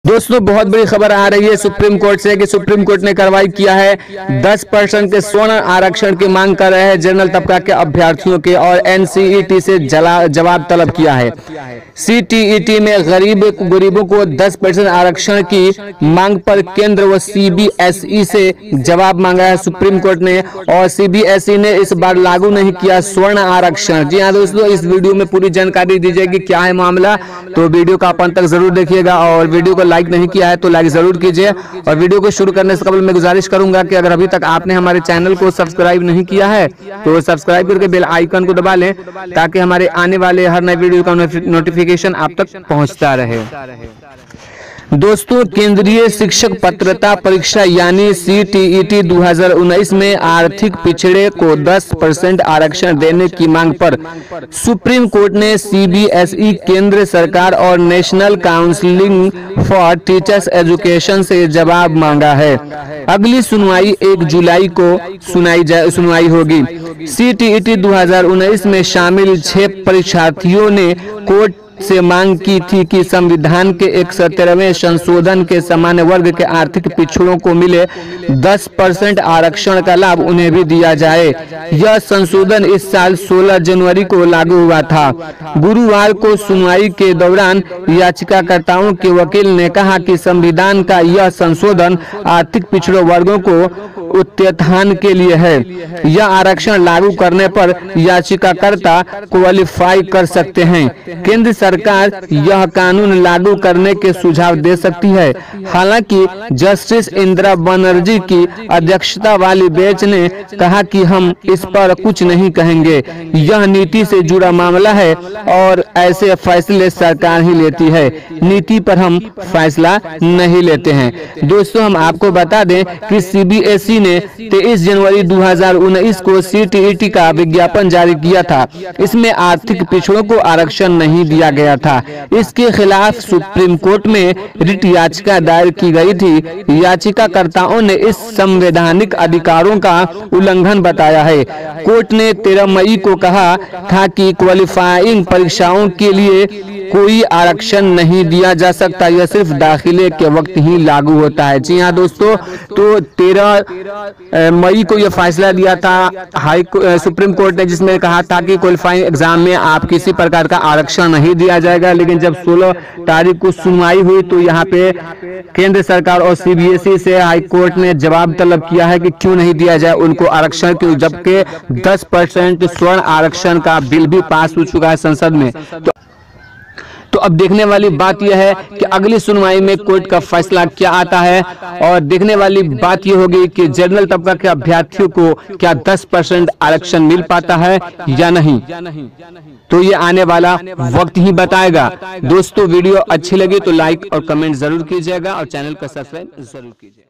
दोस्तों बहुत बड़ी खबर आ रही है सुप्रीम कोर्ट से कि सुप्रीम कोर्ट ने कार्रवाई किया है। 10% के स्वर्ण आरक्षण की मांग कर रहे हैं जनरल तबका के अभ्यर्थियों के और एनसीईटी से जवाब तलब किया है। सीटीईटी में गरीबों को 10% आरक्षण की मांग पर केंद्र व सीबीएसई से जवाब मांगा है सुप्रीम कोर्ट ने, और सीबीएसई ने इस बार लागू नहीं किया स्वर्ण आरक्षण। जी हाँ दोस्तों, इस वीडियो में पूरी जानकारी दी जाएगी क्या है मामला, तो वीडियो का अंत तक जरूर देखिएगा। और वीडियो को लाइक नहीं किया है तो लाइक जरूर कीजिए। और वीडियो को शुरू करने से कबल मैं गुजारिश करूंगा कि अगर अभी तक आपने हमारे चैनल को सब्सक्राइब नहीं किया है तो सब्सक्राइब करके बेल आइकन को दबा लें ताकि हमारे आने वाले हर नए वीडियो का नोटिफिकेशन आप तक पहुंचता रहे। दोस्तों, केंद्रीय शिक्षक पात्रता परीक्षा यानी सीटीईटी 2019 में आर्थिक पिछड़े को 10% आरक्षण देने की मांग पर सुप्रीम कोर्ट ने सीबीएसई, केंद्र सरकार और national counselling for teachers education से जवाब मांगा है। अगली सुनवाई 1 जुलाई को सुनवाई होगी। सीटीईटी 2019 में शामिल 6 परीक्षार्थियों ने कोर्ट से मांग की थी कि संविधान के 71वें संशोधन के सामान्य वर्ग के आर्थिक पिछड़ों को मिले 10% आरक्षण का लाभ उन्हें भी दिया जाए। यह संशोधन इस साल 16 जनवरी को लागू हुआ था। गुरुवार को सुनवाई के दौरान याचिकाकर्ताओं के वकील ने कहा कि संविधान का यह संशोधन आर्थिक पिछड़े वर्गों को उत्थान के लिए है। यह आरक्षण लागू करने पर याचिकाकर्ता क्वालिफाई कर सकते हैं। केंद्र सरकार यह कानून लागू करने के सुझाव दे सकती है। हालांकि जस्टिस इंदिरा बनर्जी की अध्यक्षता वाली बेंच ने कहा कि हम इस पर कुछ नहीं कहेंगे। यह नीति से जुड़ा मामला है और ऐसे फैसले सरकार ही लेती है। नीति पर हम फैसला नहीं लेते हैं। दोस्तों, हम आपको बता दें कि सीबीएसई ने 23 जनवरी 2019 को सीटीईटी का विज्ञापन जारी किया था। इसमें आर्थिक पिछड़ों को आरक्षण नहीं दिया गया था। इसके खिलाफ सुप्रीम कोर्ट में रिट याचिका दायर की गई थी। याचिकाकर्ताओं ने इस संवैधानिक अधिकारों का उल्लंघन बताया है। कोर्ट ने 13 मई को कहा था कि क्वालिफाइंग परीक्षाओं के लिए कोई आरक्षण नहीं दिया जा सकता, यह सिर्फ दाखिले के वक्त ही लागू होता है। जी हाँ दोस्तों, तो 13 मई को यह फैसला दिया था सुप्रीम कोर्ट ने, जिसमें कहा था कि क्वालिफाइंग एग्जाम में आप किसी प्रकार का आरक्षण नहीं दिया जाएगा। लेकिन जब 16 तारीख को सुनवाई हुई तो यहाँ पे केंद्र सरकार और सीबीएसई से हाई कोर्ट ने जवाब तलब किया है कि क्यों नहीं दिया जाए उनको आरक्षण, क्यों जबकि 10% स्वर्ण आरक्षण का बिल भी पास हो चुका है संसद में। तो अब देखने वाली बात यह है कि अगली सुनवाई में कोर्ट का फैसला क्या आता है, और देखने वाली बात यह होगी कि जनरल तबका के अभ्यर्थियों को क्या 10% आरक्षण मिल पाता है या नहीं। तो ये आने वाला वक्त ही बताएगा। दोस्तों, वीडियो अच्छी लगी तो लाइक और कमेंट जरूर कीजिएगा और चैनल को सब्सक्राइब जरूर कीजिए।